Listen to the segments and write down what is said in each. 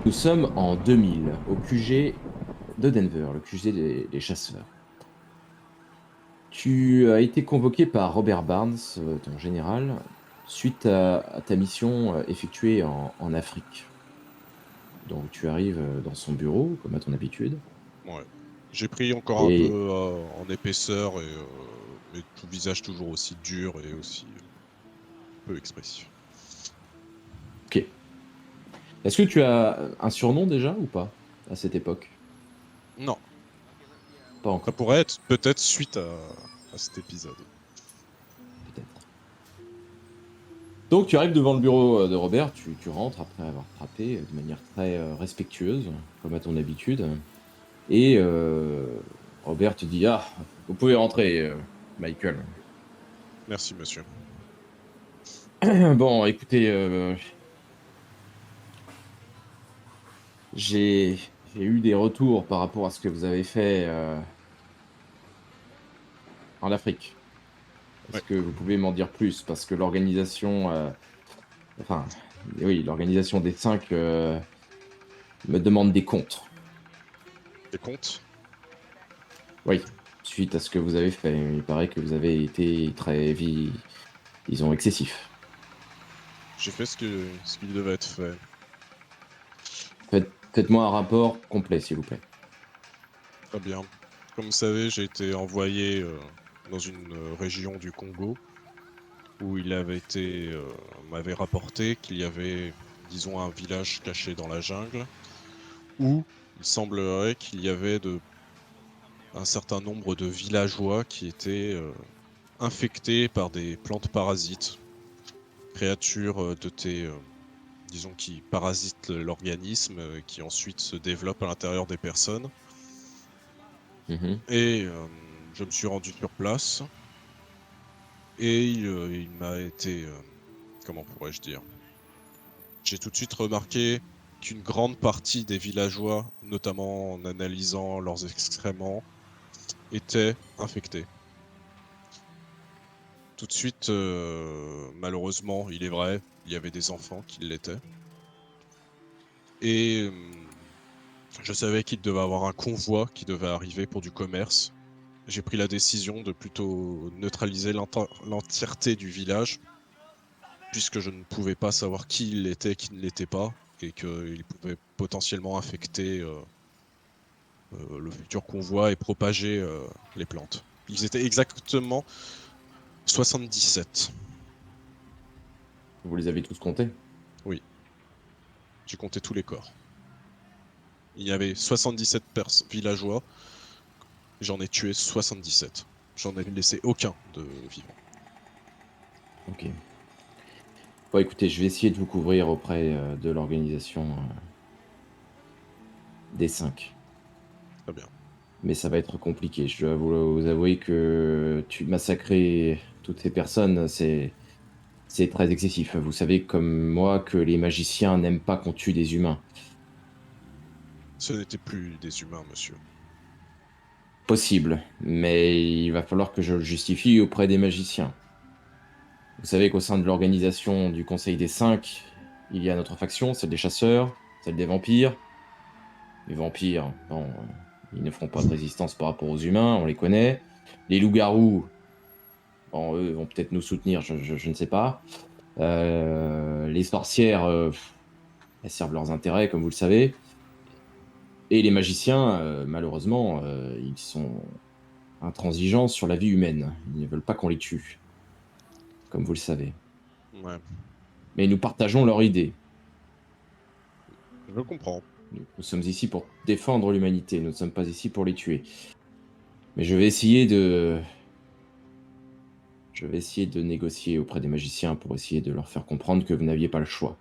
Nous sommes en 2000, au QG de Denver, le QG des chasseurs. Tu as été convoqué par Robert Barnes, ton général, suite à ta mission effectuée en Afrique. Donc tu arrives dans son bureau, comme à ton habitude, Ouais. J'ai pris encore un peu et en épaisseur, mais tout visage toujours aussi dur et aussi peu expressif. ok. Est-ce que tu as un surnom déjà ou pas à cette époque? Non, Pas ça encore, pourrait être peut-être suite à cet épisode. peut-être. Donc tu arrives devant le bureau de Robert, tu rentres après avoir frappé de manière très respectueuse, comme à ton habitude. Et Robert te dit: «Ah, vous pouvez rentrer, Michael.» Merci, monsieur. Bon, écoutez, j'ai eu des retours par rapport à ce que vous avez fait, en Afrique. Ouais. Est-ce que vous pouvez m'en dire plus? Parce que l'organisation, enfin, oui, l'organisation des 5 me demande des comptes. Des comptes? Oui, suite à ce que vous avez fait. Il paraît que vous avez été très disons excessif. J'ai fait ce qui devait être fait. Faites-moi un rapport complet, s'il vous plaît. Très bien. Comme vous savez, j'ai été envoyé dans une région du Congo où il avait été, m'avait rapporté qu'il y avait, disons, un village caché dans la jungle où il semblerait qu'il y avait un certain nombre de villageois qui étaient infectés par des plantes parasites, créatures dotées, disons, qui parasitent l'organisme, qui ensuite se développent à l'intérieur des personnes. Mmh. Et je me suis rendu sur place et il m'a été, comment pourrais-je dire? J'ai tout de suite remarqué qu'une grande partie des villageois, notamment en analysant leurs excréments, étaient infectés. Tout de suite, malheureusement, il est vrai, il y avait des enfants qui l'étaient et je savais qu'il devait avoir un convoi qui devait arriver pour du commerce. J'ai pris la décision de plutôt neutraliser l'entièreté du village, puisque je ne pouvais pas savoir qui il était, qui ne l'était pas et qu'il pouvait potentiellement infecter, le futur convoi et propager, les plantes. Ils étaient exactement 77. Vous les avez tous comptés? Oui, j'ai compté tous les corps. Il y avait 77 villageois, j'en ai tué 77. J'en ai laissé aucun de vivant. OK. Bon, écoutez, je vais essayer de vous couvrir auprès, de l'organisation, des 5, Très bien. mais ça va être compliqué. Je dois vous avouer que massacrer toutes ces personnes, c'est très excessif. Vous savez comme moi que les magiciens n'aiment pas qu'on tue des humains. Ce n'étaient plus des humains, monsieur. Possible, mais il va falloir que je le justifie auprès des magiciens. Vous savez qu'au sein de l'organisation du Conseil des 5, il y a notre faction, celle des chasseurs, celle des vampires. Les vampires, bon, ils ne feront pas de résistance par rapport aux humains, on les connaît. Les loups-garous, bon, eux vont peut-être nous soutenir, je ne sais pas. Les sorcières, elles servent leurs intérêts, comme vous le savez. Et les magiciens, malheureusement, ils sont intransigeants sur la vie humaine. Ils ne veulent pas qu'on les tue, comme vous le savez. Ouais, Mais nous partageons leur idée. je comprends. Nous sommes ici pour défendre l'humanité, nous ne sommes pas ici pour les tuer. Mais je vais essayer de négocier auprès des magiciens pour essayer de leur faire comprendre que vous n'aviez pas le choix.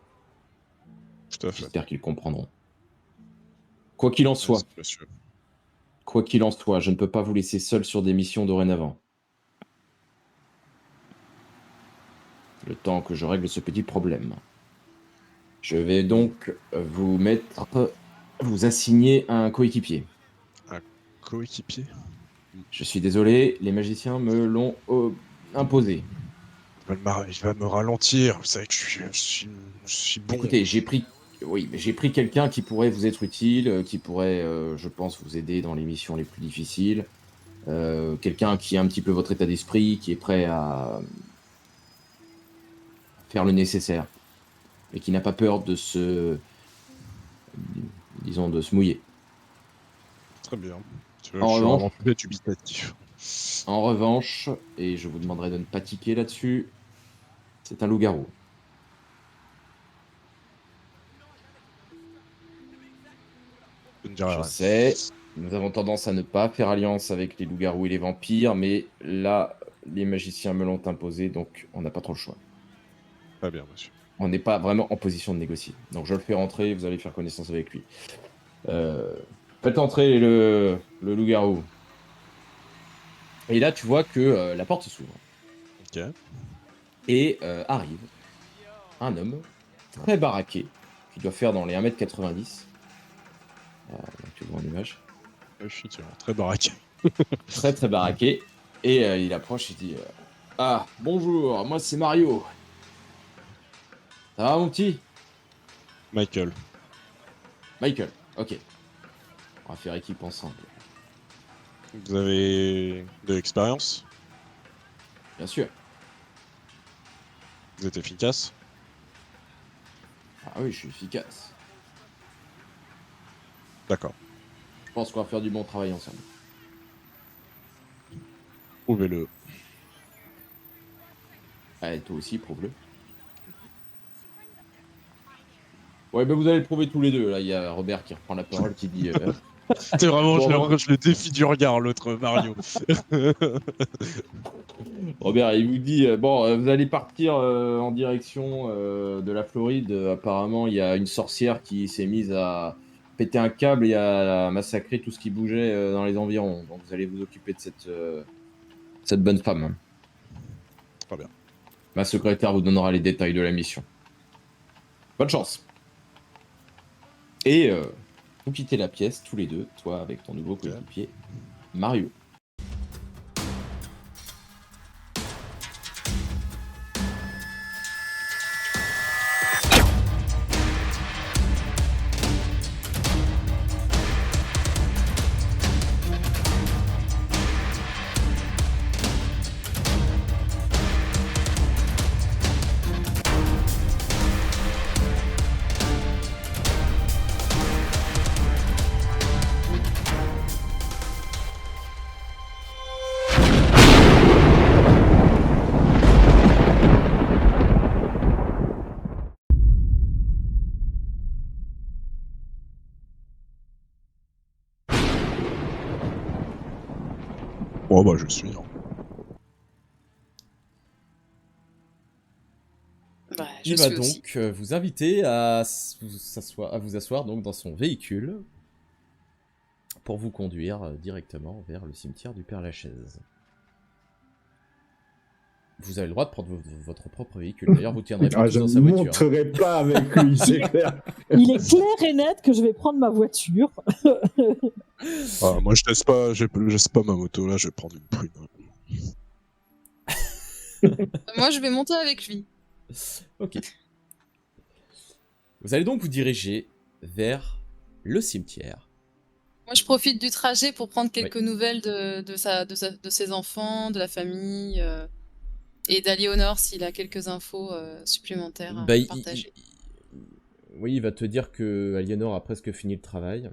Tout à fait. J'espère qu'ils comprendront. Quoi qu'il en Merci, soit, monsieur. quoi qu'il en soit, je ne peux pas vous laisser seul sur des missions dorénavant. Le temps que je règle ce petit problème. Je vais donc vous assigner un coéquipier. Un coéquipier? Je suis désolé, les magiciens me l'ont imposé. Il va me ralentir. Vous savez que je suis bon. Écoutez, j'ai pris. Oui, mais j'ai pris quelqu'un qui pourrait vous être utile, qui pourrait, je pense, vous aider dans les missions les plus difficiles. Quelqu'un qui a un petit peu votre état d'esprit, qui est prêt à faire le nécessaire et qui n'a pas peur de disons, de se mouiller. Très bien. Je En suis revanche, vraiment très dubitatif. en revanche, et je vous demanderai de ne pas tiquer là-dessus, c'est un loup-garou. Je ne dirai Je rien. sais, nous avons tendance à ne pas faire alliance avec les loups-garous et les vampires, mais là, les magiciens me l'ont imposé, donc on n'a pas trop le choix. Très bien, monsieur. On n'est pas vraiment en position de négocier. Donc je le fais rentrer, vous allez faire connaissance avec lui. Euh, Faites entrer le loup-garou. Et là, tu vois que la porte s'ouvre. Ok. Et arrive un homme très baraqué, qui doit faire dans les 1m90. Tu le vois en image. Effectivement, très baraque. Très très baraqué. Et il approche et dit Ah, bonjour, moi c'est Mario. Ça va mon petit? Michael. Michael, ok. On va faire équipe ensemble. Vous avez de l'expérience? Bien sûr. Vous êtes efficace? Ah oui, je suis efficace. D'accord. Je pense qu'on va faire du bon travail ensemble. Prouvez-le. Allez, toi aussi, prouve-le. Ouais, ben vous allez le prouver tous les deux. Là, il y a Robert qui reprend la parole, qui dit C'est vraiment, bon, je le défie du regard, l'autre Mario. Robert, il vous dit bon, vous allez partir en direction de la Floride. Apparemment, il y a une sorcière qui s'est mise à péter un câble et à massacrer tout ce qui bougeait dans les environs. Donc, vous allez vous occuper de cette bonne femme. Très bien. Ma secrétaire vous donnera les détails de la mission. Bonne chance. Et vous quittez la pièce tous les deux, toi avec ton nouveau coéquipier, Mario. Bon, bah, je suis. Hein. Bah, je Il va suis aussi. donc vous inviter à vous asseoir donc dans son véhicule pour vous conduire directement vers le cimetière du Père-Lachaise. Vous avez le droit de prendre votre propre véhicule. D'ailleurs, vous tiendrez pas tous Je dans ne sa voiture. monterai pas avec lui, c'est clair. Il est clair et net que je vais prendre ma voiture. Ah, moi, je laisse pas ma moto là, je vais prendre une prune. Moi, je vais monter avec lui. Ok. Vous allez donc vous diriger vers le cimetière. Moi, je profite du trajet pour prendre quelques nouvelles de ses enfants, de la famille, et d'Aliénor s'il a quelques infos supplémentaires à partager. Oui, il va te dire que Aliénor a presque fini le travail.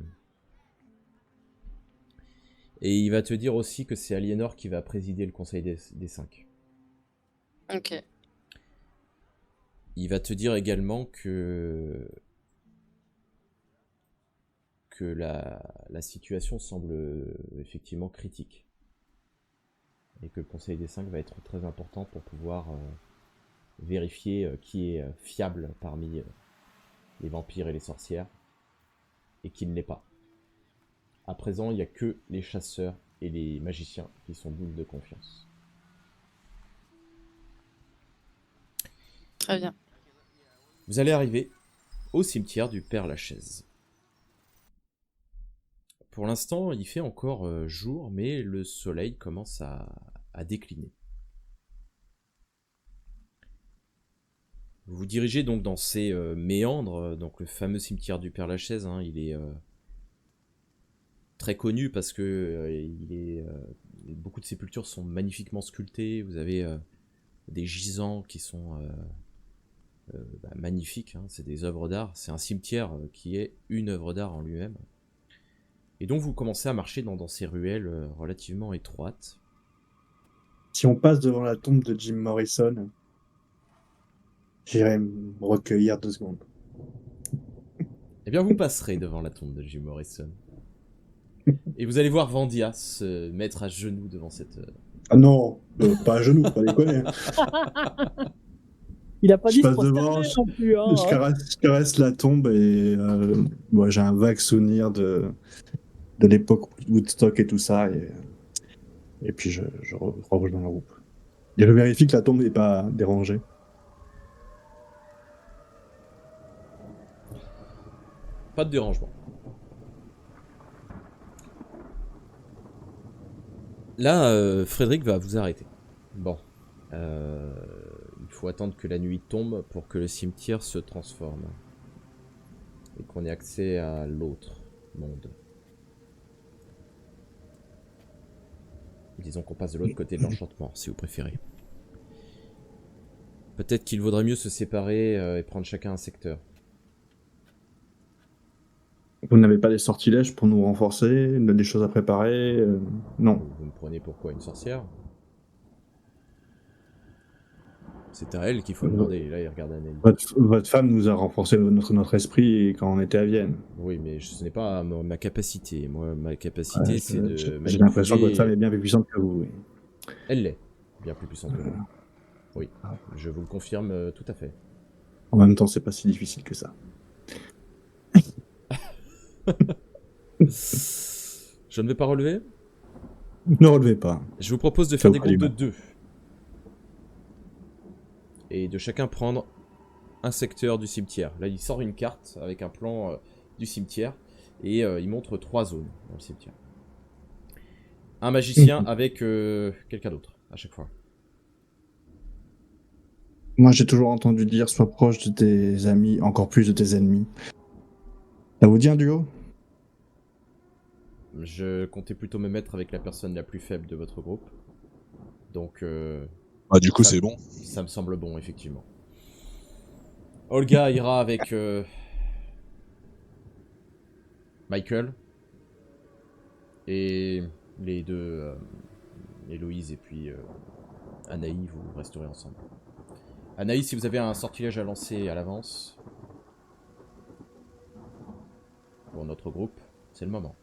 Et il va te dire aussi que c'est Aliénor qui va présider le Conseil des 5. Ok. Il va te dire également que la situation semble effectivement critique. Et que le Conseil des 5 va être très important pour pouvoir vérifier qui est fiable parmi les vampires et les sorcières et qui ne l'est pas. À présent, il n'y a que les chasseurs et les magiciens qui sont dignes de confiance. Très bien. Vous allez arriver au cimetière du Père-Lachaise. Pour l'instant, il fait encore jour, mais le soleil commence à décliner. Vous Vous vous dirigez donc dans ces méandres, donc le fameux cimetière du Père-Lachaise, hein, il est très connu parce que beaucoup de sépultures sont magnifiquement sculptées. Vous avez des gisants qui sont magnifiques, hein, c'est des œuvres d'art. C'est un cimetière qui est une œuvre d'art en lui-même. Et donc vous commencez à marcher dans ces ruelles relativement étroites. Si on passe devant la tombe de Jim Morrison, j'irai me recueillir 2 secondes. Eh bien, vous passerez devant la tombe de Jim Morrison. Et vous allez voir Vandia se mettre à genoux devant cette... Ah non, pas à genoux, pas déconner. Il a pas Je dit se passe devant, prosterner non plus. Hein. Je caresse la tombe et moi, j'ai un vague souvenir de l'époque Woodstock et tout ça. Et puis je rejoins le groupe. Et je vérifie que la tombe n'est pas dérangée. Pas de dérangement. Là, Frédéric va vous arrêter. Bon. Il faut attendre que la nuit tombe pour que le cimetière se transforme. Et qu'on ait accès à l'autre monde. Disons qu'on passe de l'autre côté de l'enchantement, si vous préférez. Peut-être qu'il vaudrait mieux se séparer et prendre chacun un secteur. Vous n'avez pas des sortilèges pour nous renforcer, des choses à préparer non. Vous me prenez pour quoi, une sorcière? C'est à elle qu'il faut demander. Là, il regarde Anneli. Votre femme nous a renforcé notre esprit quand on était à Vienne. Oui, mais ce n'est pas ma capacité. Moi, ma capacité, c'est de... J'ai l'impression que votre femme est bien plus puissante que vous. Oui. Elle l'est. Bien plus puissante que moi. Oui, je vous le confirme tout à fait. En même temps, c'est pas si difficile que ça. Je ne vais pas relever. Ne relevez pas. Je vous propose de faire des groupes de 2. Et de chacun prendre un secteur du cimetière. Là, il sort une carte avec un plan du cimetière. Et il montre 3 zones dans le cimetière. Un magicien avec quelqu'un d'autre, à chaque fois. Moi, j'ai toujours entendu dire, sois proche de tes amis, encore plus de tes ennemis. Ça vous dit un duo? Je comptais plutôt me mettre avec la personne la plus faible de votre groupe. Donc... du coup, c'est bon. Ça me semble bon, effectivement. Olga ira avec... Michael. Et les deux... Héloïse et puis... Anaï, vous resterez ensemble. Anaï, si vous avez un sortilège à lancer à l'avance... Pour notre groupe, c'est le moment.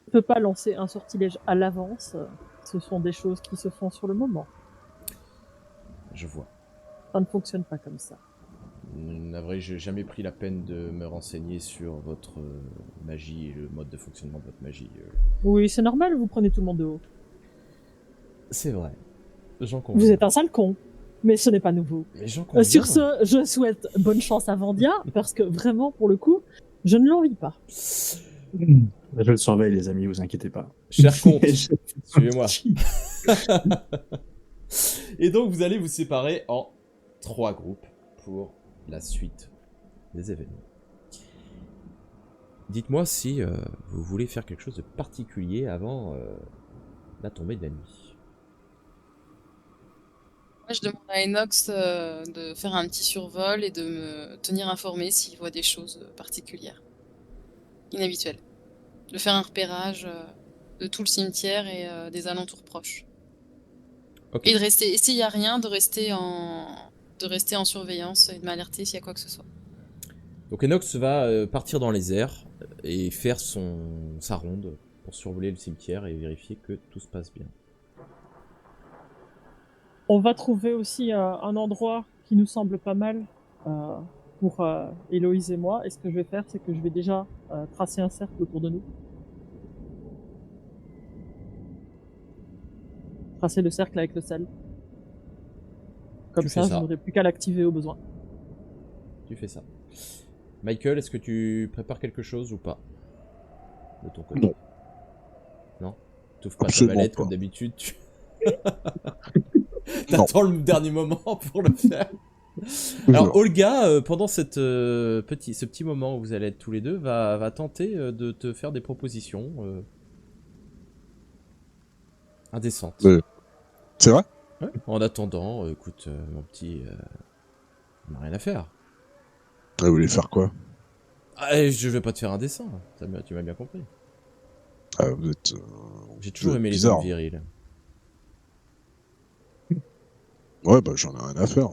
Je ne peux pas lancer un sortilège à l'avance. Ce sont des choses qui se font sur le moment. Je vois. Ça ne fonctionne pas comme ça. Navré, j'ai jamais pris la peine de me renseigner sur votre magie et le mode de fonctionnement de votre magie. Oui, c'est normal, vous prenez tout le monde de haut. C'est vrai. J'en conviens. Vous êtes un sale con, mais ce n'est pas nouveau. Mais j'en conviens. Sur ce, je souhaite bonne chance à Vandia, parce que vraiment, pour le coup, je ne l'envie pas. Je le surveille, les amis, vous inquiétez pas. Cher comte, suivez-moi. Et donc, vous allez vous séparer en 3 groupes pour la suite des événements. Dites-moi si vous voulez faire quelque chose de particulier avant la tombée de la nuit. Moi, je demande à Enox de faire un petit survol et de me tenir informé s'il voit des choses particulières, inhabituelles. De faire un repérage de tout le cimetière et des alentours proches. Okay. Et de rester, et s'il n'y a rien, de rester en surveillance et de m'alerter s'il y a quoi que ce soit. Donc Enox va partir dans les airs et faire sa ronde pour survoler le cimetière et vérifier que tout se passe bien. On va trouver aussi un endroit qui nous semble pas mal pour Héloïse et moi. Et ce que je vais faire, c'est que je vais déjà tracer un cercle autour de nous. Tracer le cercle avec le sel. Comme ça, je n'aurai plus qu'à l'activer au besoin. Tu fais ça. Michael, est-ce que tu prépares quelque chose ou pas? De ton côté? Non. Non? T'ouvres pas ta mallette comme d'habitude T'attends le dernier moment pour le faire. Alors Olga, pendant ce petit moment où vous allez être tous les deux, va tenter de te faire des propositions indécentes. C'est vrai? Ouais. En attendant, écoute, mon petit, on n'a rien à faire. Vous voulez faire quoi? Ah, je vais pas te faire un dessin, tu m'as bien compris. Ah, vous êtes... J'ai toujours aimé les bizarre. hommes virils. Ouais, bah j'en ai rien à faire.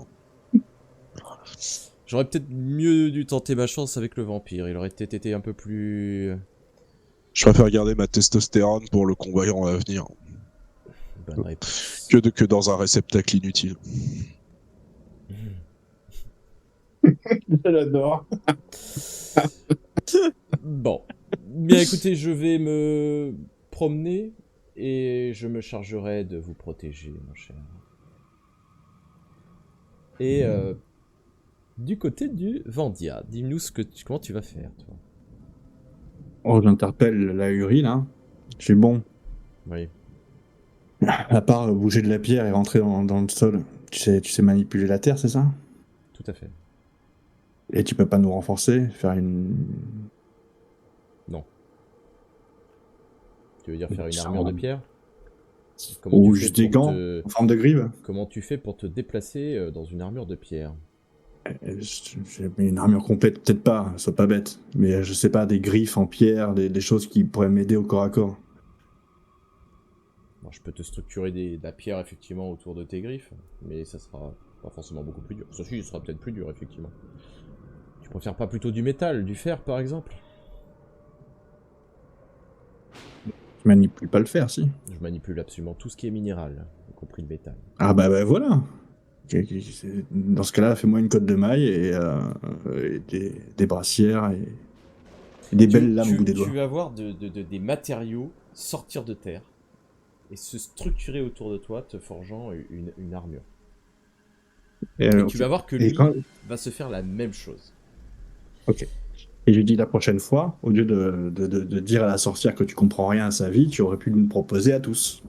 J'aurais peut-être mieux dû tenter ma chance avec le vampire, il aurait peut-être été un peu plus... Je préfère garder ma testostérone pour le combattant à venir. Bonne réponse. Que dans un réceptacle inutile. Je l'adore. Bon. Bien écoutez, je vais me promener et je me chargerai de vous protéger, mon cher. Et du côté du Vandia, dis-nous comment tu vas faire, toi. Oh, j'interpelle la Uri, là. Je suis bon. Oui. À part bouger de la pierre et rentrer dans le sol, tu sais manipuler la terre, c'est ça? Tout à fait. Et tu peux pas nous renforcer, faire une... Non. Tu veux dire faire une Ça armure de rend- pierre? Ou juste des gants en forme de grive? Comment tu fais pour te déplacer dans une armure de pierre? J'ai mis une armure complète, peut-être pas, sois pas bête. Mais je sais pas, des griffes en pierre, des choses qui pourraient m'aider au corps à corps. Bon, je peux te structurer de la pierre effectivement autour de tes griffes, mais ça sera pas forcément beaucoup plus dur. Ceci sera peut-être plus dur effectivement. Tu préfères pas plutôt du métal, du fer par exemple? Je manipule pas le fer, si. Je manipule absolument tout ce qui est minéral, y compris le métal. Ah bah voilà. Dans ce cas-là, fais-moi une cotte de maille et des brassières et des belles lames au bout des doigts. Tu vas voir des matériaux sortir de terre et se structurer autour de toi, te forgeant une armure. Et tu vas voir que lui va se faire la même chose. Ok. Et je lui dis la prochaine fois, au lieu de dire à la sorcière que tu comprends rien à sa vie, tu aurais pu nous proposer à tous.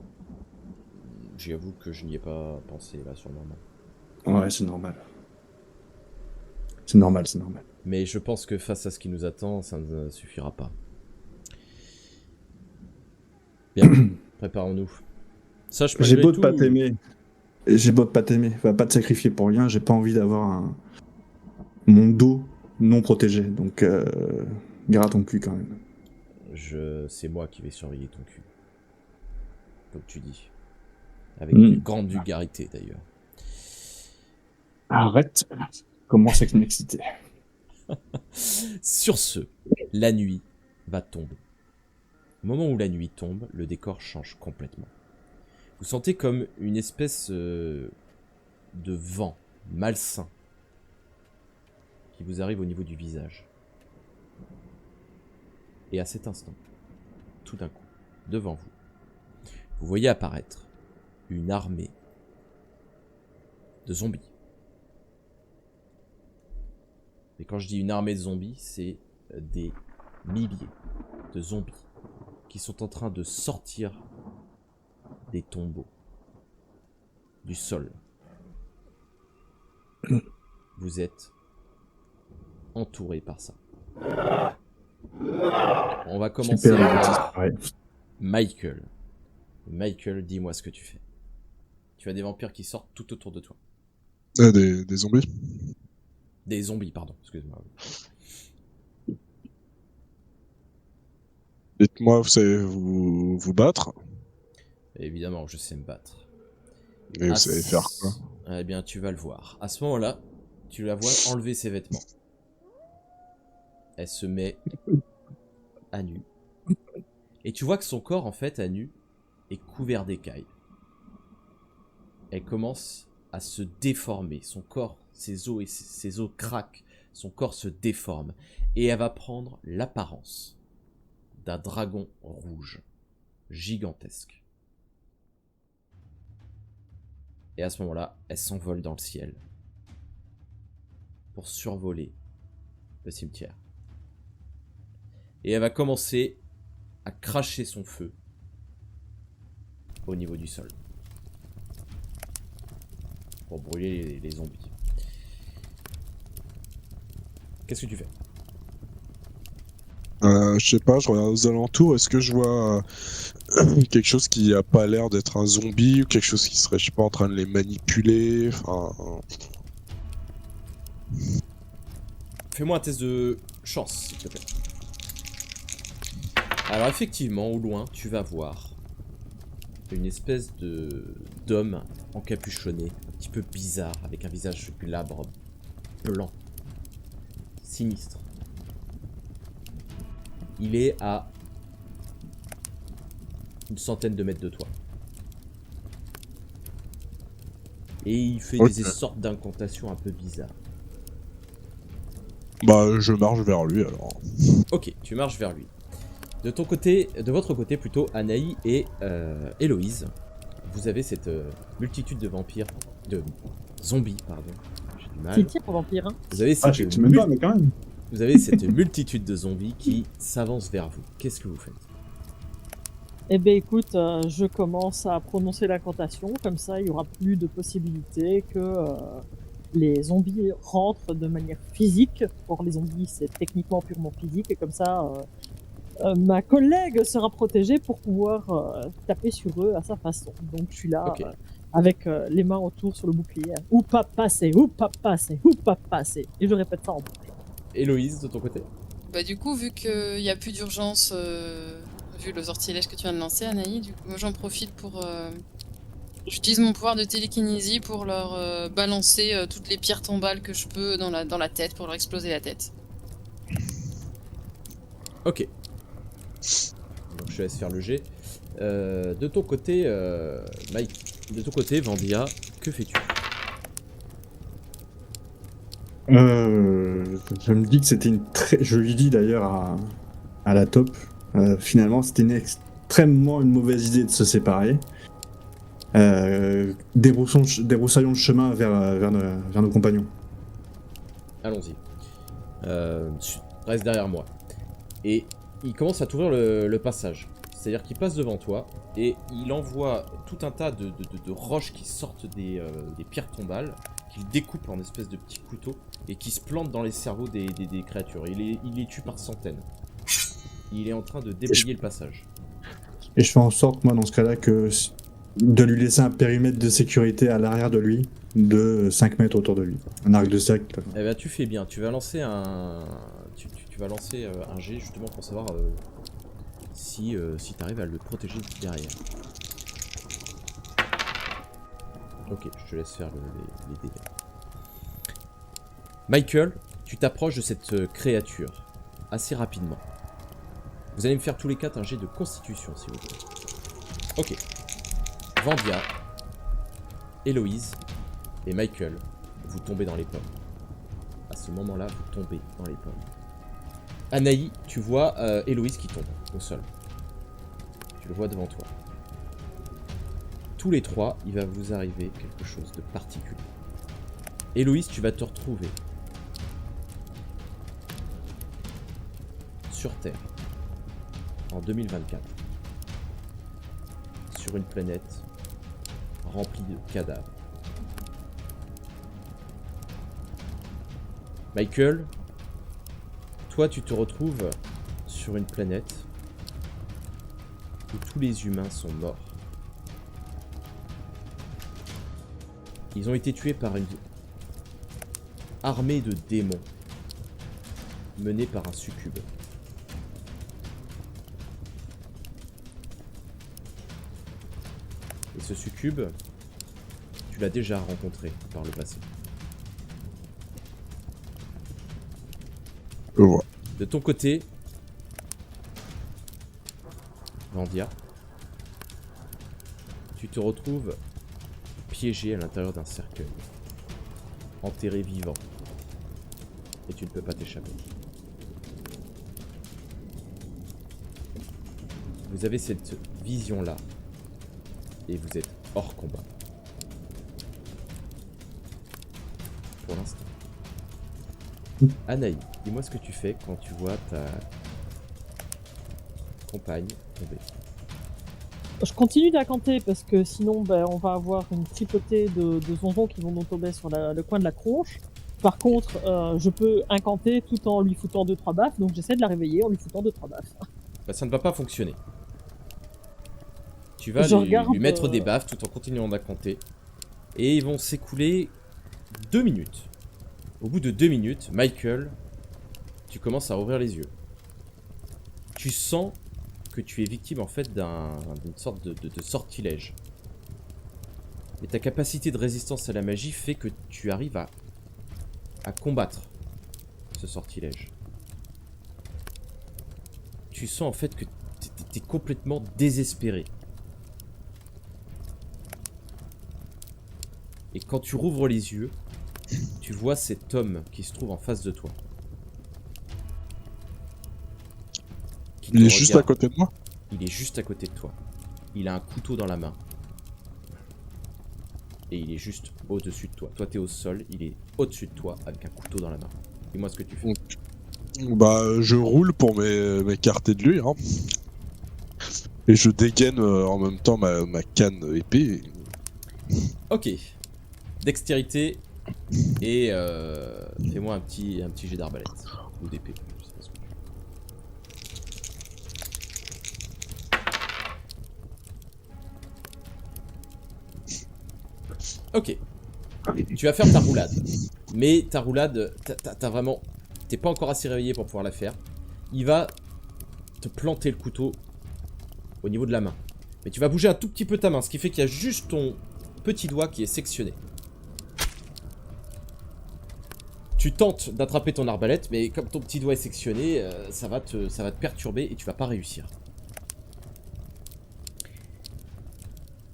J'avoue que je n'y ai pas pensé là sur le moment. Ouais, c'est normal. C'est normal. Mais je pense que face à ce qui nous attend, ça ne suffira pas. Bien, préparons-nous. Sache J'ai malgré beau tout... de pas t'aimer. Enfin, pas te sacrifier pour rien, j'ai pas envie d'avoir mon dos non protégé. Donc, garde ton cul quand même. C'est moi qui vais surveiller ton cul. Comme tu dis. Avec une grande vulgarité d'ailleurs. Arrête. Commence à m'exciter. Sur ce, la nuit va tomber. Au moment où la nuit tombe, le décor change complètement. Vous sentez comme une espèce de vent malsain qui vous arrive au niveau du visage. Et à cet instant, tout d'un coup, devant vous, vous voyez apparaître une armée de zombies. Et quand je dis une armée de zombies, c'est des milliers de zombies qui sont en train de sortir des tombeaux, du sol. Vous êtes entouré par ça. On va commencer par Michael. Michael, dis-moi ce que tu fais. Tu as des vampires qui sortent tout autour de toi. Des zombies? Des zombies, pardon, excuse-moi. Dites-moi, vous savez vous battre? Évidemment, je sais me battre. Et vous savez faire quoi? Eh bien, tu vas le voir. À ce moment-là, tu la vois enlever ses vêtements. Elle se met à nu. Et tu vois que son corps, en fait, à nu, est couvert d'écailles. Elle commence à se déformer. Son corps, ses os craquent. Son corps se déforme. Et elle va prendre l'apparence d'un dragon rouge. Gigantesque. Et à ce moment-là, elle s'envole dans le ciel. Pour survoler le cimetière. Et elle va commencer à cracher son feu au niveau du sol. pour brûler les zombies. Qu'est-ce que tu fais? Je sais pas, je regarde aux alentours, est-ce que je vois quelque chose qui a pas l'air d'être un zombie ou quelque chose qui serait, je sais pas, en train de les manipuler, enfin... Fais-moi un test de chance, s'il te plaît. Alors effectivement, au loin, tu vas voir une espèce d'homme encapuchonné, un petit peu bizarre, avec un visage glabre, blanc, sinistre. Il est à une centaine de mètres de toi. Et il fait Ok. des sortes d'incantations un peu bizarres. Bah, je marche vers lui, alors. Ok, tu marches vers lui. De ton côté, de votre côté plutôt, Anaï et Héloïse, vous avez cette multitude de vampires, de zombies, pardon. J'ai du mal. C'est tir pour vampire, hein. Vous avez Ah, cette, je sais même pas, mais quand même. vous avez cette multitude de zombies qui s'avancent vers vous. Qu'est-ce que vous faites? Eh ben écoute, je commence à prononcer l'incantation, comme ça il y aura plus de possibilités que les zombies rentrent de manière physique. Or les zombies c'est techniquement purement physique, et comme ça ma collègue sera protégée pour pouvoir taper sur eux à sa façon. Donc je suis là Ok. avec les mains autour sur le bouclier. Ou pas passer, ou pas passer, ou pas passer. Et je répète ça en boucle. Héloïse, de ton côté? Bah du coup, vu qu'il n'y a plus d'urgence, vu le sortilège que tu viens de lancer, Anaï, du coup, moi j'en profite pour... j'utilise mon pouvoir de télékinésie pour leur balancer toutes les pierres tombales que je peux dans la tête, pour leur exploser la tête. Ok. Donc je te laisse faire le jet. De ton côté, Mike, de ton côté, Vandia, que fais-tu? Je me dis que c'était une très. Je lui dis d'ailleurs à la top. Finalement, c'était extrêmement une mauvaise idée de se séparer. Débroussaillons le chemin vers nos compagnons. Allons-y. Reste derrière moi. Et il commence à t'ouvrir le passage. C'est-à-dire qu'il passe devant toi et il envoie tout un tas de roches qui sortent des pierres tombales, qu'il découpe en espèces de petits couteaux et qui se plantent dans les cerveaux des créatures. Il les tue par centaines. Il est en train de déblayer le passage. Et je fais en sorte, moi, dans ce cas-là, de lui laisser un périmètre de sécurité à l'arrière de lui, de 5 mètres autour de lui. Un arc de cercle. Eh ben, tu fais bien. Tu vas lancer tu vas lancer un jet justement pour savoir si tu arrives à le protéger derrière. Ok, je te laisse faire les dégâts. Michael, tu t'approches de cette créature assez rapidement. Vous allez me faire tous les quatre un jet de constitution, s'il vous plaît. Ok. Vandia, Héloïse et Michael, vous tombez dans les pommes. À ce moment-là, vous tombez dans les pommes. Anaï, tu vois Héloïse qui tombe au sol. Tu le vois devant toi. Tous les trois, il va vous arriver quelque chose de particulier. Héloïse, tu vas te retrouver sur Terre en 2024 sur une planète remplie de cadavres. Michael, toi tu te retrouves sur une planète où tous les humains sont morts. Ils ont été tués par une armée de démons menée par un succube. Et ce succube, tu l'as déjà rencontré par le passé. Je vois. De ton côté, Vandia, tu te retrouves piégé à l'intérieur d'un cercueil, enterré vivant, et tu ne peux pas t'échapper. Vous avez cette vision-là, et vous êtes hors combat. Pour l'instant. Anaï, dis-moi ce que tu fais quand tu vois ta compagne tomber. Je continue d'incanter parce que sinon on va avoir une tripotée de zonzons qui vont nous tomber sur le coin de la tronche. Par contre, je peux incanter tout en lui foutant 2-3 baffes, donc j'essaie de la réveiller en lui foutant 2-3 baffes. Bah, ça ne va pas fonctionner. Tu vas Je lui regarde, mettre des baffes tout en continuant d'incanter. Et ils vont s'écouler 2 minutes. Au bout de 2 minutes, Michael, tu commences à ouvrir les yeux. Tu sens que tu es victime en fait d'une sorte de sortilège. Et ta capacité de résistance à la magie fait que tu arrives à combattre ce sortilège. Tu sens en fait que t'es complètement désespéré. Et quand tu rouvres les yeux, tu vois cet homme qui se trouve en face de toi. Qui Il te est juste à regarde. côté de moi. Il est juste à côté de toi. Il a un couteau dans la main. Et il est juste au-dessus de toi. Toi, t'es au sol, il est au-dessus de toi avec un couteau dans la main. Dis-moi ce que tu fais. Bah, je roule pour m'écarter de lui, hein. Et je dégaine en même temps ma canne épée. Ok. Dextérité. Et fais-moi un petit jet d'arbalète. Ou d'épée. Je sais pas ce que tu veux. Ok. Tu vas faire ta roulade. Mais ta roulade, t'as vraiment... T'es pas encore assez réveillé pour pouvoir la faire. Il va te planter le couteau au niveau de la main. Mais tu vas bouger un tout petit peu ta main, ce qui fait qu'il y a juste ton petit doigt qui est sectionné. Tu tentes d'attraper ton arbalète, mais comme ton petit doigt est sectionné, ça va te perturber et tu vas pas réussir.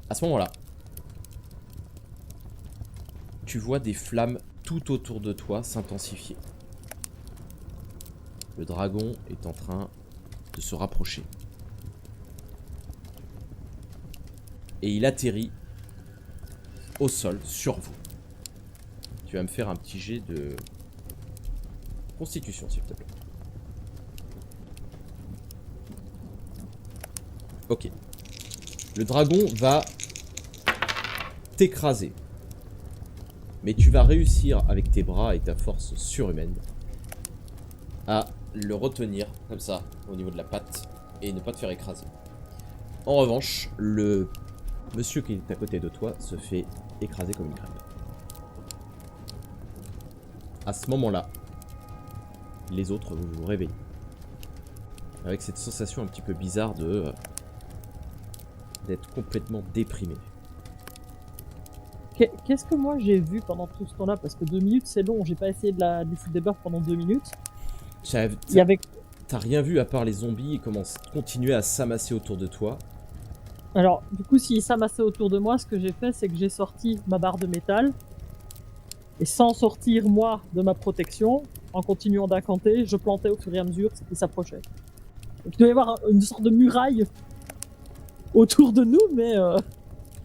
À ce moment-là, tu vois des flammes tout autour de toi s'intensifier. Le dragon est en train de se rapprocher. Et il atterrit au sol, sur vous. Tu vas me faire un petit jet de constitution, s'il te plaît. Ok. Le dragon va t'écraser. Mais tu vas réussir avec tes bras et ta force surhumaine à le retenir comme ça au niveau de la patte et ne pas te faire écraser. En revanche, le monsieur qui est à côté de toi se fait écraser comme une crêpe. À ce moment-là, les autres vous vous réveillez. Avec cette sensation un petit peu bizarre d'être complètement déprimé. Qu'est-ce que moi j'ai vu pendant tout ce temps-là? Parce que 2 minutes c'est long, j'ai pas essayé de lui foutre des buffs pendant 2 minutes. Il y avait... T'as rien vu à part les zombies qui continuaient à s'amasser autour de toi. Alors, du coup, s'ils s'amassaient autour de moi, ce que j'ai fait, c'est que j'ai sorti ma barre de métal. Et sans sortir, moi, de ma protection, en continuant d'incanter, je plantais au fur et à mesure qu'ils s'approchaient. Donc il doit y avoir une sorte de muraille autour de nous, mais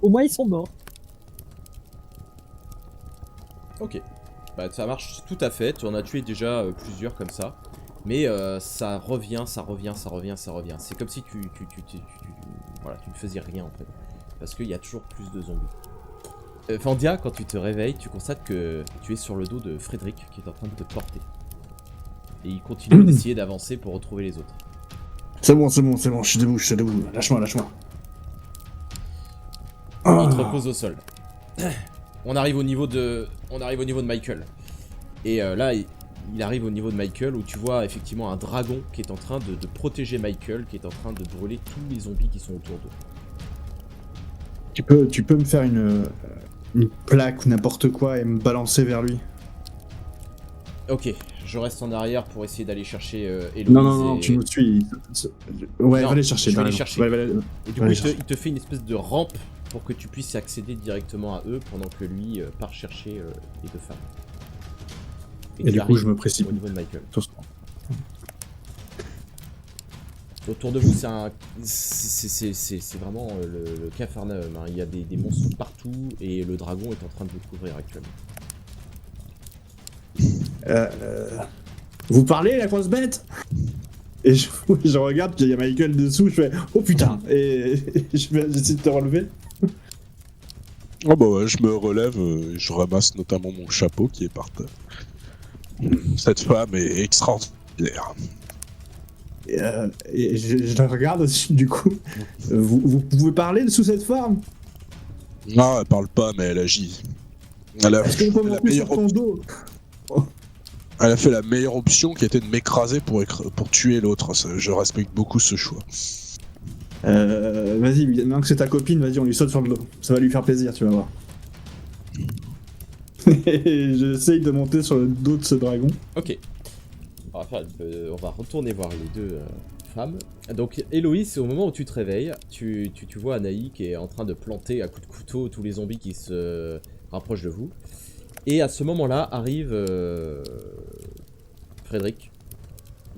au moins ils sont morts. Ok. Bah ça marche tout à fait, tu en as tué déjà plusieurs comme ça. Mais ça revient. C'est comme si voilà, tu ne faisais rien en fait. Parce qu'il y a toujours plus de zombies. Vandia, quand tu te réveilles, tu constates que tu es sur le dos de Frédéric qui est en train de te porter. Et il continue d'essayer d'avancer pour retrouver les autres. C'est bon, je suis debout. Lâche-moi. Il te repose au sol. On arrive au niveau de Michael. Et là, il arrive au niveau de Michael où tu vois effectivement un dragon qui est en train de protéger Michael, qui est en train de brûler tous les zombies qui sont autour d'eux. Tu peux me faire une plaque ou n'importe quoi et me balancer vers lui. Ok, je reste en arrière pour essayer d'aller chercher Héloïse. Non, tu me suis. Ouais, Non, va les chercher. je vais va les les- chercher. ouais, va les- Et du va coup, les chercher. il te fait une espèce de rampe pour que tu puisses accéder directement à eux pendant que lui part chercher les deux femmes. Et tu du coup, arrives je me au précipite. niveau de Michael. Tout ça. Autour de vous, c'est vraiment le Capharnaüm. Hein. Il y a des monstres partout et le dragon est en train de vous couvrir actuellement. Vous parlez, la grosse bête? Et je regarde qu'il y a Michael dessous, je fais oh putain, et j'essaie de te relever. Oh bah ouais, je me relève, je ramasse notamment mon chapeau qui est par terre. Cette femme est extraordinaire. Et je la regarde aussi, du coup. Vous pouvez parler sous cette forme? Non, elle parle pas, mais elle agit. Elle a, Est-ce qu'on peut la monter sur meilleure ton dos? elle a fait la meilleure option qui était de m'écraser pour tuer l'autre. Je respecte beaucoup ce choix. Vas-y, maintenant que c'est ta copine, vas-y, on lui saute sur le dos. Ça va lui faire plaisir, tu vas voir. Et j'essaye de monter sur le dos de ce dragon. Ok. On va retourner voir les deux femmes. Donc, Héloïse, au moment où tu te réveilles, tu vois Anaï qui est en train de planter à coups de couteau tous les zombies qui se rapprochent de vous. Et à ce moment-là, arrive Frédéric,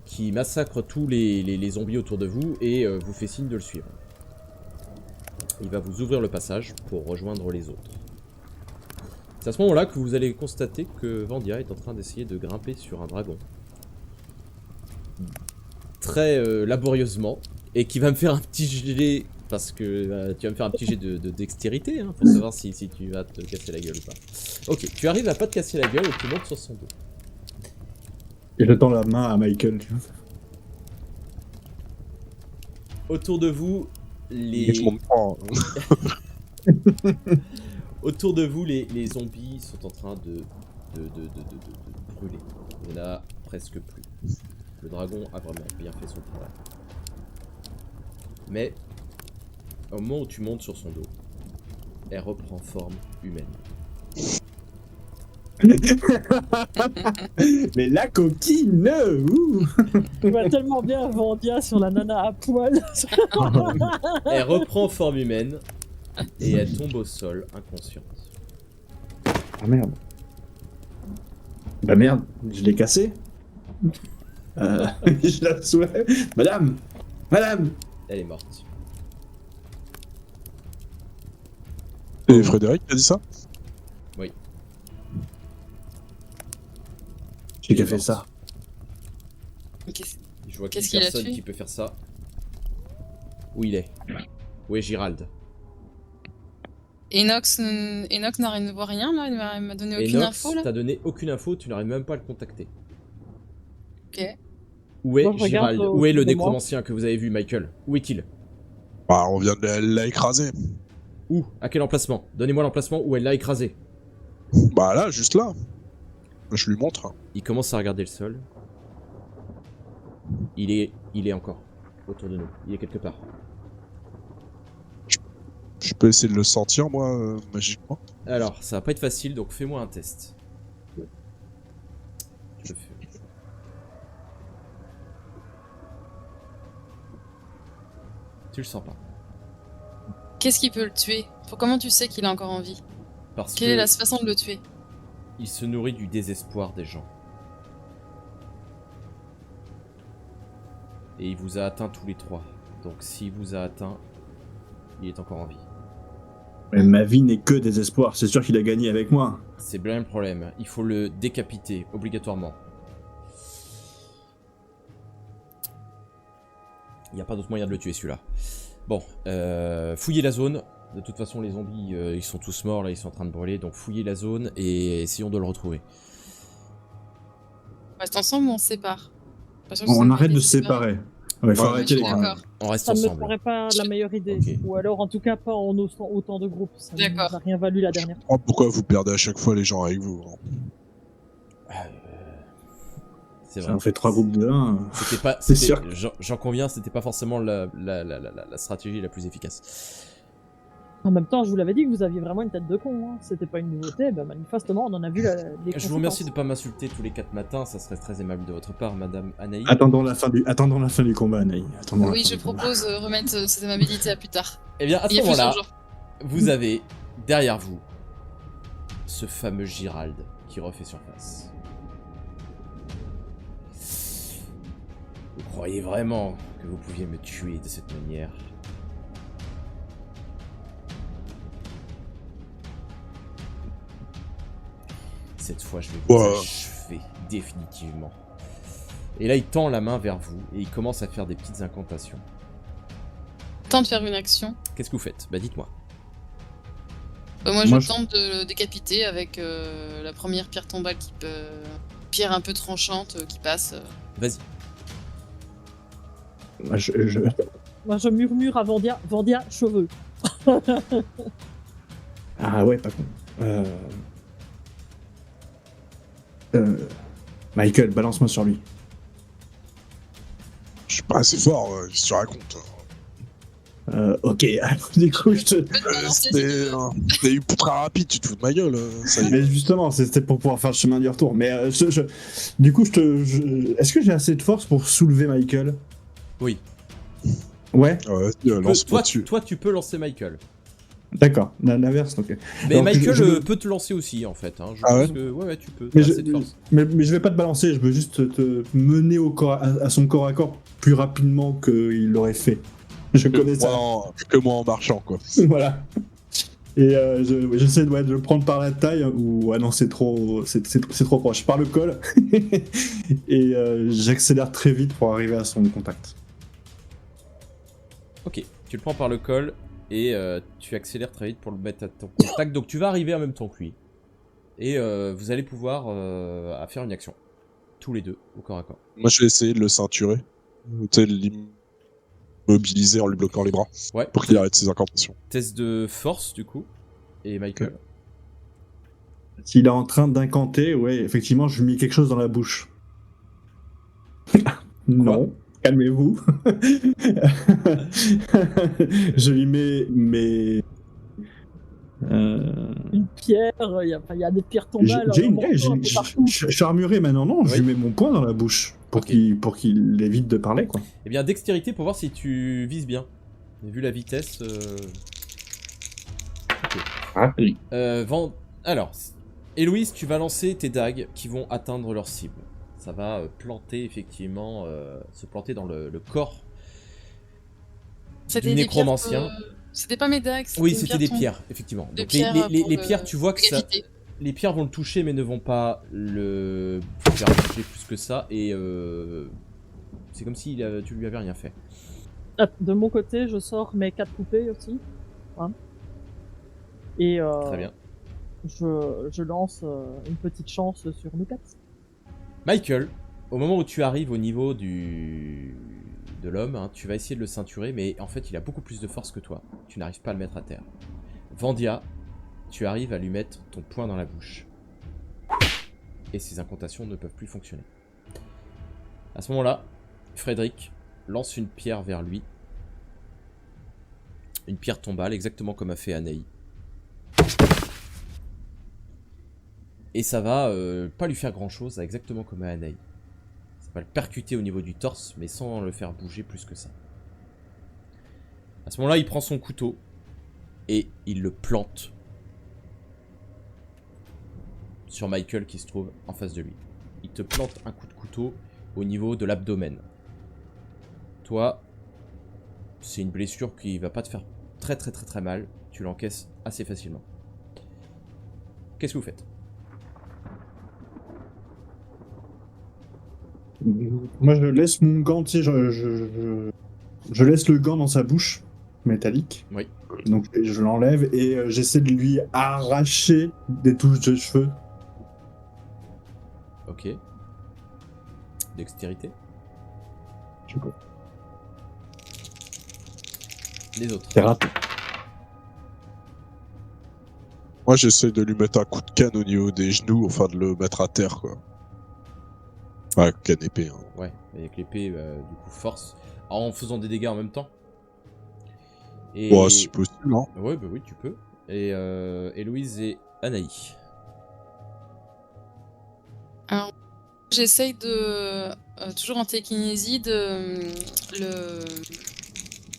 qui massacre tous les zombies autour de vous et vous fait signe de le suivre. Il va vous ouvrir le passage pour rejoindre les autres. C'est à ce moment-là que vous allez constater que Vandia est en train d'essayer de grimper sur un dragon. Très laborieusement, et qui va me faire un petit jet, parce que tu vas me faire un petit jet de dextérité, hein, pour savoir si tu vas te casser la gueule ou pas. Ok, tu arrives à pas te casser la gueule et tu montes sur son dos. Et je tends la main à Michael, tu vois. Autour de vous, Et je monte pas. autour de vous, les zombies sont en train de brûler. Il n'y en a presque plus. Le dragon a vraiment bien fait son travail. Mais, au moment où tu montes sur son dos, elle reprend forme humaine. Mais la coquine, ouh. Tu vois tellement bien Vandia sur la nana à poil. Elle reprend forme humaine et elle tombe au sol inconsciente. Ah merde. Bah merde, je l'ai cassé. Je la soulève. Madame, Elle est morte. Et Frédéric a dit ça? Oui. J'ai qu'à fait ça. Qu'est-ce- Je vois Qu'est-ce qu'une qu'il a personne tué qui peut faire ça. Où il est? Où est Gérald? Enoch ne voit rien là, il m'a donné aucune Enox info là. t'a donné aucune info, tu n'arrives même pas à le contacter. Ok. Où est Moi, je regarde Gérald? autour Où est le de moi. nécromancien que vous avez vu, Michael? Où est-il? Bah, on vient de l'a écraser. Où? À quel emplacement? Donnez-moi l'emplacement où elle l'a écrasé. Bah là, juste là. Je lui montre. Il commence à regarder le sol. Il est encore autour de nous. Il est quelque part. Je peux essayer de le sentir, moi, magiquement. Alors, ça va pas être facile, donc fais-moi un test. Je le fais. Tu le sens pas. Qu'est-ce qui peut le tuer? Comment tu sais qu'il est encore en vie? Parce Quelle est la que façon de le tuer? il se nourrit du désespoir des gens. Et il vous a atteint tous les trois. Donc s'il vous a atteint, il est encore en vie. Mais ma vie n'est que désespoir, c'est sûr qu'il a gagné avec moi. C'est bien le problème. Il faut le décapiter, obligatoirement. Il n'y a pas d'autre moyen de le tuer, celui-là. Bon, fouillez la zone. De toute façon, les zombies, ils sont tous morts, là, ils sont en train de brûler. Donc fouillez la zone et essayons de le retrouver. On reste ensemble ou on se sépare? Pas sûr que On c'est arrête une de idée se séparer. Ouais, faut Ouais, arrêter les D'accord. On reste Ça ne me ensemble. paraît pas la meilleure idée. Ok. Ou alors, en tout cas, pas en autant de groupes. Ça D'accord. n'a rien valu la dernière. Oh, pourquoi vous perdez à chaque fois les gens avec vous, hein? C'est Ça vrai. en fait 3 groupes de 1. C'était pas. C'est c'était- sûr. J'en conviens, c'était pas forcément la stratégie la plus efficace. En même temps, je vous l'avais dit que vous aviez vraiment une tête de con. Hein. C'était pas une nouveauté. Ben, manifestement, on en a vu les Je vous remercie de conséquences. pas m'insulter tous les 4 matins, ça serait très aimable de votre part, Madame Anaï. Attendons la fin du combat, Anaï. Attendons la Oui, fin je du combat. propose remettre cette amabilité à plus tard. Eh bien, à ce Il y a plus moment-là, urgent. vous avez derrière vous ce fameux Gérald qui refait surface. Vous croyez vraiment que vous pouviez me tuer de cette manière? Cette fois, je vais vous Ouais. achever définitivement. Et là, il tend la main vers vous et il commence à faire des petites incantations. Tente de faire une action. Qu'est-ce que vous faites? Bah, dites-moi. Moi, Moi, je tente de le décapiter avec la première pierre tombale pierre un peu tranchante qui passe. Vas-y. Moi, je murmure à Vandia, Vandia, cheveux. Ah ouais, pas con. Michael, balance-moi sur lui. Je suis pas assez fort, qu'est-ce que tu racontes? Ok, alors du coup, je te... T'es ultra rapide, tu te fous de ma gueule. Ça y est. Mais justement, c'était pour pouvoir faire le chemin du retour. Mais du coup, est-ce que j'ai assez de force pour soulever Michael? Oui. Ouais, Ouais, Toi, lance-moi dessus. tu peux lancer Michael. d'accord, l'inverse, ok. Mais Alors, Michael je- peut te lancer aussi, en fait. Hein. Je Ah pense ouais que ouais, tu peux. Mais T'as je, assez de force. mais je vais pas te balancer, je veux juste te mener à son corps à corps plus rapidement qu'il l'aurait fait. Je connais ça. Que moi en marchant, quoi. Voilà. Et j'essaie de le prendre par la taille, ou ah non, c'est trop proche, par le col. Et j'accélère très vite pour arriver à son contact. Ok, tu le prends par le col et tu accélères très vite pour le mettre à ton contact. Donc tu vas arriver en même temps que lui. Et vous allez pouvoir à faire une action. Tous les deux, au corps à corps. Moi, je vais essayer de le ceinturer. Tu sais, l'immobiliser en lui bloquant les bras. Ouais. Pour qu'il arrête ses incantations. Test de force, du coup. Et Michael. S'il est en train d'incanter, ouais, effectivement, je lui mets quelque chose dans la bouche. Non, calmez-vous. Je lui mets mes... Une pierre, il y a des pierres tombales. Je suis armuré maintenant, non? Je Oui. lui mets mon poing dans la bouche pour Ok. qu'il évite de parler, quoi. Eh bien, dextérité pour voir si tu vises bien. Vu la vitesse. Ok. Ah, oui. Alors, Héloïse, tu vas lancer tes dagues qui vont atteindre leur cible. Ça va planter, effectivement, se planter dans le corps C'était du des nécromancien. C'était pas mes dagues. Oui, une c'était pierre des tombale. pierres, effectivement. Des Donc pierres les pour pierres, tu vois que ça, décapiter. les pierres vont le toucher, mais ne vont pas le faire bouger plus que ça. Et c'est comme si tu lui avais rien fait. De mon côté, je sors mes 4 poupées aussi. Hein. Et Très bien. je lance une petite chance sur nous 4. Michael, au moment où tu arrives au niveau de l'homme, hein, tu vas essayer de le ceinturer, mais en fait, il a beaucoup plus de force que toi. Tu n'arrives pas à le mettre à terre. Vandia, tu arrives à lui mettre ton poing dans la bouche. Et ses incantations ne peuvent plus fonctionner. À ce moment-là, Frédéric lance une pierre vers lui. Une pierre tombale, exactement comme a fait Anaï. Et ça va pas lui faire grand-chose, exactement comme à Anaï. Ça va le percuter au niveau du torse, mais sans le faire bouger plus que ça. À ce moment-là, il prend son couteau et il le plante sur Michael qui se trouve en face de lui. Il te plante un coup de couteau au niveau de l'abdomen. Toi, c'est une blessure qui va pas te faire très mal. Tu l'encaisses assez facilement. Qu'est-ce que vous faites? Moi, je laisse mon gant, tu sais, je laisse le gant dans sa bouche métallique. Oui. Donc, je l'enlève et j'essaie de lui arracher des touches de cheveux. Ok. Dextérité. Je sais pas. Les autres. C'est raté. Moi, j'essaie de lui mettre un coup de canne au niveau des genoux, enfin de le mettre à terre, quoi. Ouais, canne épée. Hein. Ouais, avec l'épée, du coup, force. En faisant des dégâts en même temps. Et... Ouais, si possible, non? Ouais, bah oui, tu peux. Et Héloïse et Anaï. Alors, j'essaye de, toujours en télékinésie,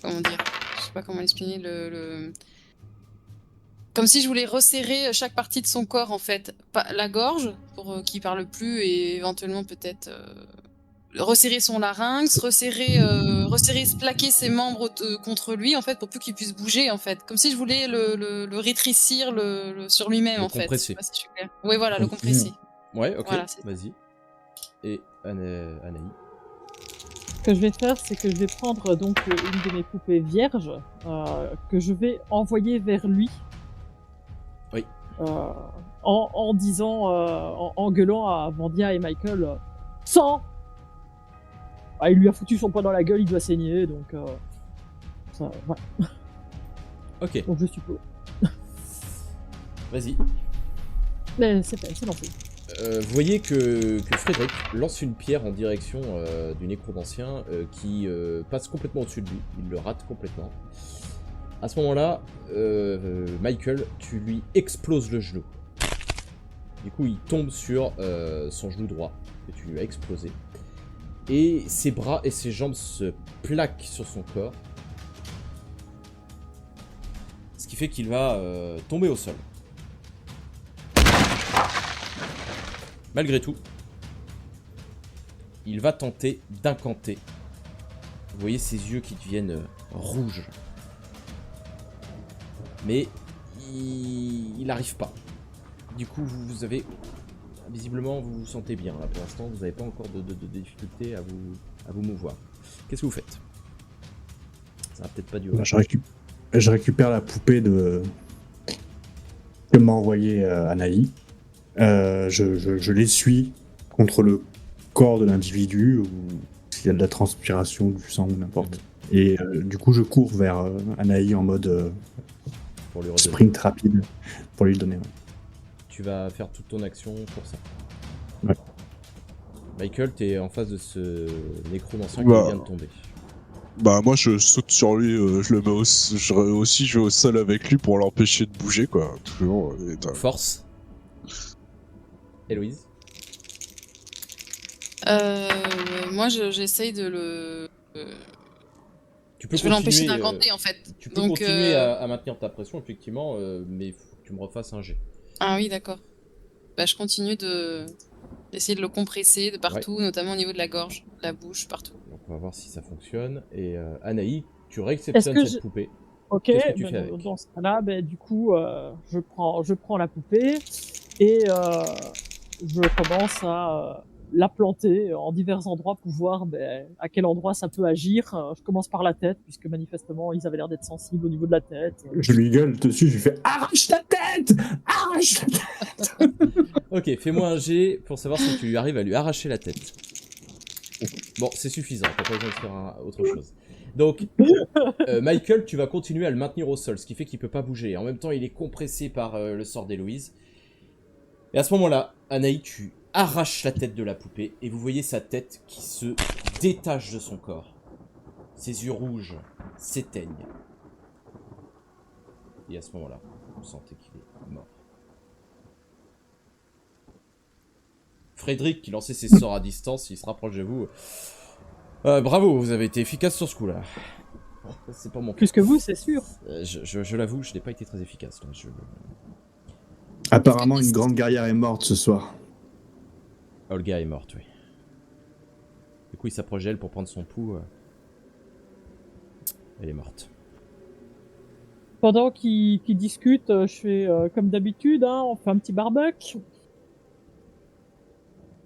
comment dire? Je sais pas comment expliquer comme si je voulais resserrer chaque partie de son corps, en fait. La gorge, pour qu'il parle plus, et éventuellement peut-être resserrer son larynx, plaquer ses membres contre lui, en fait, pour plus qu'il puisse bouger, en fait. Comme si je voulais le rétrécir sur lui-même, Le en fait. Je compresser. sais pas si je suis claire. Oui, voilà, le compresser. Ouais, ok, Voilà, c'est ça. vas-y. et Anaï. Ce que je vais faire, c'est que je vais prendre donc une de mes poupées vierges que je vais envoyer vers lui. Oui. En disant, en gueulant à Vandia et Michael, sang. Ah, il lui a foutu son poing dans la gueule, il doit saigner, donc ça, voilà. Ok, Donc je suppose. vas-y. Mais c'est fait, c'est lancé. Vous voyez que Frédéric lance une pierre en direction du nécromancien qui passe complètement au-dessus de lui. Il le rate complètement. À ce moment-là, Michael, tu lui exploses le genou. Du coup, il tombe sur son genou droit que tu lui as explosé. Et ses bras et ses jambes se plaquent sur son corps. Ce qui fait qu'il va tomber au sol. Malgré tout, il va tenter d'incanter. Vous voyez ses yeux qui deviennent rouges. Mais il n'arrive pas. Du coup, vous avez... Visiblement, vous vous sentez bien. Là, pour l'instant, vous n'avez pas encore de difficulté à vous mouvoir. Qu'est-ce que vous faites? Ça va peut-être pas durer. Bah, je récupère la poupée que m'a envoyée Anaï. Je l'essuie contre le corps de l'individu, ou s'il y a de la transpiration, du sang ou n'importe. Et du coup, je cours vers Anaï en mode Pour lui redonner. sprint rapide pour lui le donner. Ouais. Tu vas faire toute ton action pour ça. Ouais. Michael, t'es en face de ce nécromancien Bah. qui vient de tomber. Bah moi je saute sur lui, je le mets je vais au sol avec lui pour l'empêcher de bouger quoi. Toujours. Force. Héloïse. Moi, j'essaye de le. Tu peux Je vais l'empêcher continuer, d'incanter en fait. Tu peux Donc, continuer à maintenir ta pression, effectivement, mais il faut que tu me refasses un jet. Ah oui, d'accord. Bah, je continue d'essayer de le compresser de partout, notamment au niveau de la gorge, de la bouche, partout. Donc on va voir si ça fonctionne. Et Anaï, tu Est-ce réceptionnes que cette poupée. Ok, Qu'est-ce que tu fais ben, avec? dans ce cas-là, ben, du coup, je prends la poupée et je commence à la planter en divers endroits pour voir ben, à quel endroit ça peut agir. Je commence par la tête, puisque manifestement, ils avaient l'air d'être sensibles au niveau de la tête. Je lui gueule dessus, je lui fais arrache la tête, arrache la tête. Ok, fais-moi un jet pour savoir si tu arrives à lui arracher la tête. Bon, c'est suffisant, t'as pas besoin de faire autre chose. Donc, Michael, tu vas continuer à le maintenir au sol, ce qui fait qu'il peut pas bouger. En même temps, il est compressé par le sort d'Héloïse. Et à ce moment-là, Anaï, tu arraches la tête de la poupée, et vous voyez sa tête qui se détache de son corps. Ses yeux rouges s'éteignent. Et à ce moment-là, vous sentez qu'il est mort. Frédéric, qui lançait ses sorts à distance, il se rapproche de vous. Bravo, vous avez été efficace sur ce coup-là. C'est pas mon cas. Plus que vous, c'est sûr. Je l'avoue, je n'ai pas été très efficace. Là. Apparemment, une grande guerrière est morte ce soir. Olga est morte, oui. Du coup, il s'approche d'elle pour prendre son pouls. Elle est morte. Pendant qu'ils discutent, je fais comme d'habitude, hein, on fait un petit barbecue.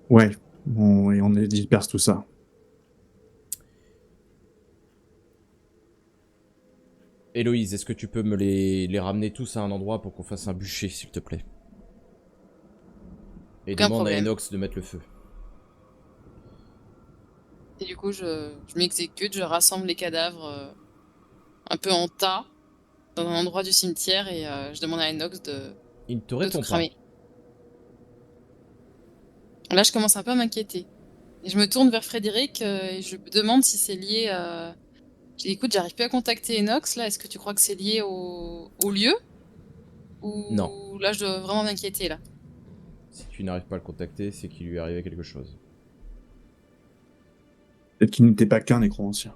Ouais, et on disperse tout ça. Héloïse, est-ce que tu peux me les ramener tous à un endroit pour qu'on fasse un bûcher, s'il te plaît? Et Aucun demande problème. à Enox de mettre le feu. Et du coup, je m'exécute, je rassemble les cadavres un peu en tas dans un endroit du cimetière et je demande à Enox Il ne te de tout répond pas. cramer. Là, je commence un peu à m'inquiéter. Et je me tourne vers Frédéric et je me demande si c'est lié à... Je dis, écoute, j'arrive plus à contacter Enox, là. Est-ce que tu crois que c'est lié au lieu? Ou Non. là, je dois vraiment m'inquiéter, là. Si tu n'arrives pas à le contacter, c'est qu'il lui est arrivé quelque chose. Peut-être qu'il n'était pas qu'un nécromancien.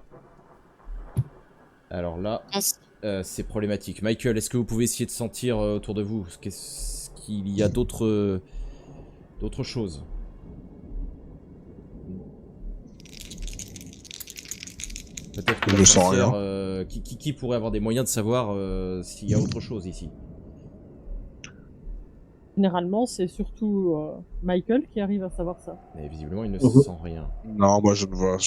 Alors là, Je pense- c'est problématique. Michael, est-ce que vous pouvez essayer de sentir autour de vous qu'est-ce qu'il y a d'autres choses? Peut-être que Je la sens sorcière, qui pourrait avoir des moyens de savoir s'il y a autre chose ici? Généralement, c'est surtout Michael qui arrive à savoir ça. Mais visiblement, il ne Heureux. sent rien. Non, moi je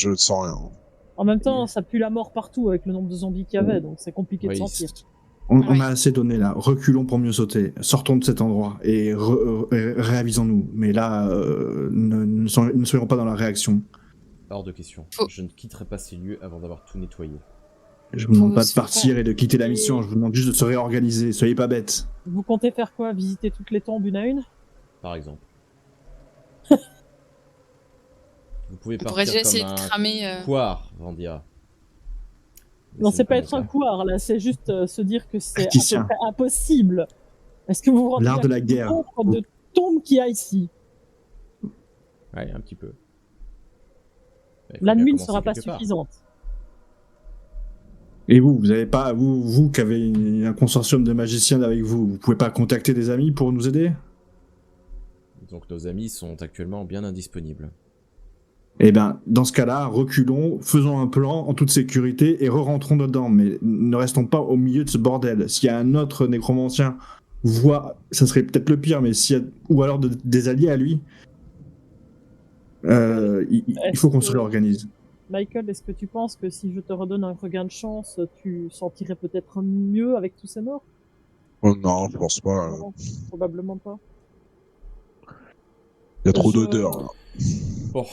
ne sens rien. En même temps, ça pue la mort partout avec le nombre de zombies qu'il y avait, donc c'est compliqué de Oui, sentir. On a assez donné là. Reculons pour mieux sauter. Sortons de cet endroit et réavisons-nous. Mais là, ne soyons pas dans la réaction. hors de question. Faut- Je ne quitterai pas ces lieux avant d'avoir tout nettoyé. Je vous demande Faut pas de se partir et de quitter la Et- mission. Je vous demande juste de se réorganiser. Soyez pas bêtes. Vous comptez faire quoi? Visiter toutes les tombes une à une? Par exemple. Vous pouvez On pourrait partir déjà essayer comme de un cramer. couard, Vandia. Mais Non, ce c'est n'est pas mon être un cas. couard, là, c'est juste se dire que c'est à peu Tacticien. près impossible. Est-ce que vous vous rendez L'art de la compte guerre. du nombre de tombes qu'il y a ici? Ouais, un petit peu. Il faut La bien nuit ne commencer sera pas quelque part. suffisante. Et vous avez pas, vous qui avez un consortium de magiciens avec vous, vous pouvez pas contacter des amis pour nous aider? Donc nos amis sont actuellement bien indisponibles. Eh ben, dans ce cas-là, reculons, faisons un plan en toute sécurité et re-rentrons dedans. Mais ne restons pas au milieu de ce bordel. S'il y a un autre nécromancien, ça serait peut-être le pire, mais ou alors des alliés à lui, il faut qu'on se réorganise. Michael, est-ce que tu penses que si je te redonne un regain de chance, tu sentirais peut-être mieux avec tous ces morts? Oh non, je pense pas. Non, probablement pas. Il y a trop Je- d'odeur. Là. Bon,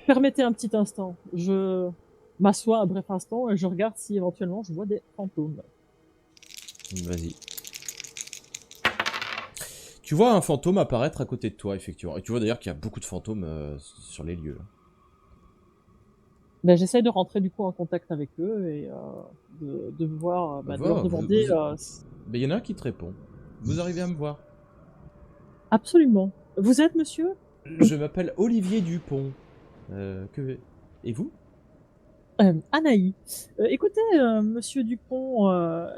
Permettez un petit instant. Je m'assois un bref instant et je regarde si éventuellement je vois des fantômes. vas-y. Tu vois un fantôme apparaître à côté de toi, effectivement. Et tu vois d'ailleurs qu'il y a beaucoup de fantômes sur les lieux. Ben, j'essaie de rentrer du coup en contact avec eux et de voir, de leur demander. Mais il y en a un qui te répond. Vous arrivez à me voir. Absolument. Vous êtes monsieur? Je m'appelle Olivier Dupont. Et vous? Anaï. Écoutez, monsieur Dupont,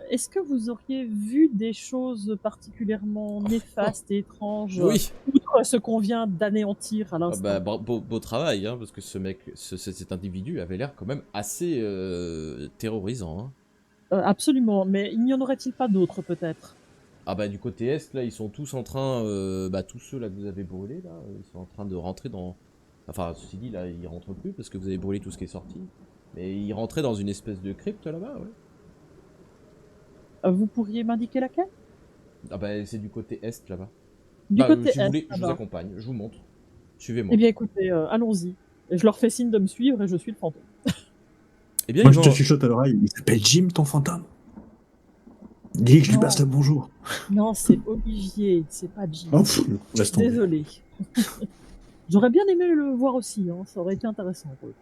est-ce que vous auriez vu des choses particulièrement néfastes et étranges, Oui. outre ce qu'on vient d'anéantir à Ah l'instant? bah, beau travail, hein, parce que ce mec, cet individu avait l'air quand même assez terrorisant. Hein. Absolument, mais il n'y en aurait-il pas d'autres peut-être? Ah bah du côté est, là, ils sont tous en train, tous ceux là que vous avez brûlés, là, ils sont en train de rentrer dans... Enfin, ceci dit, là, ils rentrent plus parce que vous avez brûlé tout ce qui est sorti. Mais ils rentraient dans une espèce de crypte là-bas, ouais. Vous pourriez m'indiquer laquelle? Ah bah c'est du côté est là-bas. Du côté si vous est, voulez, je vous là-bas. accompagne, je vous montre. Suivez-moi. Eh bien écoutez, allons-y. Et je leur fais signe de me suivre et je suis le fantôme. Eh bien, Moi, ils je vont... te chuchote à l'oreille. Il s'appelle Jim, ton fantôme. Dis que je lui Non. passe le bonjour. Non, c'est Olivier, c'est pas Jim. Oh, pff, laisse tomber. Désolé. J'aurais bien aimé le voir aussi, hein, ça aurait été intéressant pour eux.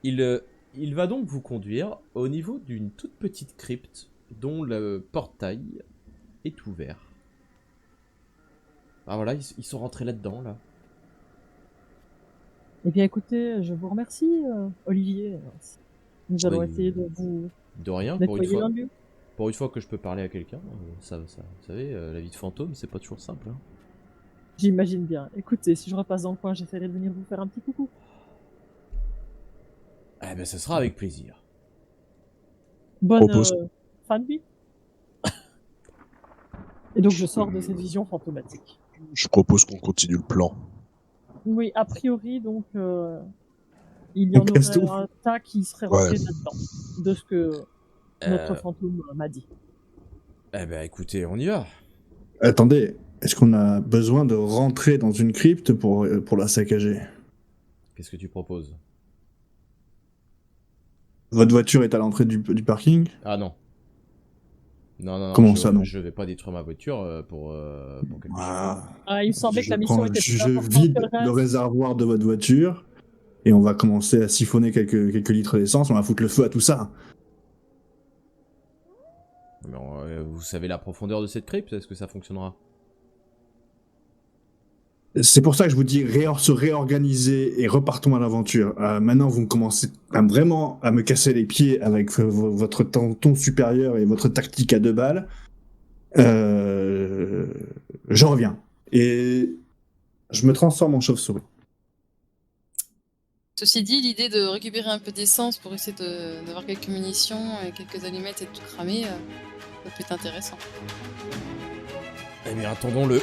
Il va donc vous conduire au niveau d'une toute petite crypte dont le portail est ouvert. Ah voilà, ils sont rentrés là-dedans, là. Eh bien écoutez, je vous remercie, Olivier. Nous allons Oui. essayer de vous De rien, pour une nettoyer fois. l'un lieu. Pour une fois que je peux parler à quelqu'un, vous savez, la vie de fantôme, c'est pas toujours simple. Hein. J'imagine bien. Écoutez, si je repasse dans le coin, j'essaierai de venir vous faire un petit coucou. Eh ben, ce sera avec plaisir. Bonne Propose. fin de vie. Et donc je sors de cette vision fantomatique. Je propose qu'on continue le plan. Oui, a priori, donc, il y On en casse aurait tout. un tas qui serait rentré Ouais. là-dedans, de ce que notre Euh, fantôme m'a dit. Eh ben, écoutez, on y va. Attendez, est-ce qu'on a besoin de rentrer dans une crypte pour la saccager? Qu'est-ce que tu proposes? Votre voiture est à l'entrée du parking? Ah non. Non, Comment ça, non? Je vais pas détruire ma voiture pour quelque chose. Ah. Ah, il me semblait que la mission était plus Je importante vide que le le reste. réservoir de votre voiture et on va commencer à siphonner quelques litres d'essence, on va foutre le feu à tout ça. Mais vous savez la profondeur de cette crypte? Est-ce que ça fonctionnera? C'est pour ça que je vous dis se réorganiser et repartons à l'aventure. Maintenant, vous commencez vraiment à me casser les pieds avec votre ton supérieur et votre tactique à 2 balles. Je reviens. Et je me transforme en chauve-souris. Ceci dit, l'idée de récupérer un peu d'essence pour essayer d'avoir quelques munitions et quelques allumettes et de tout cramer, ça peut être intéressant. Eh bien, attendons-le.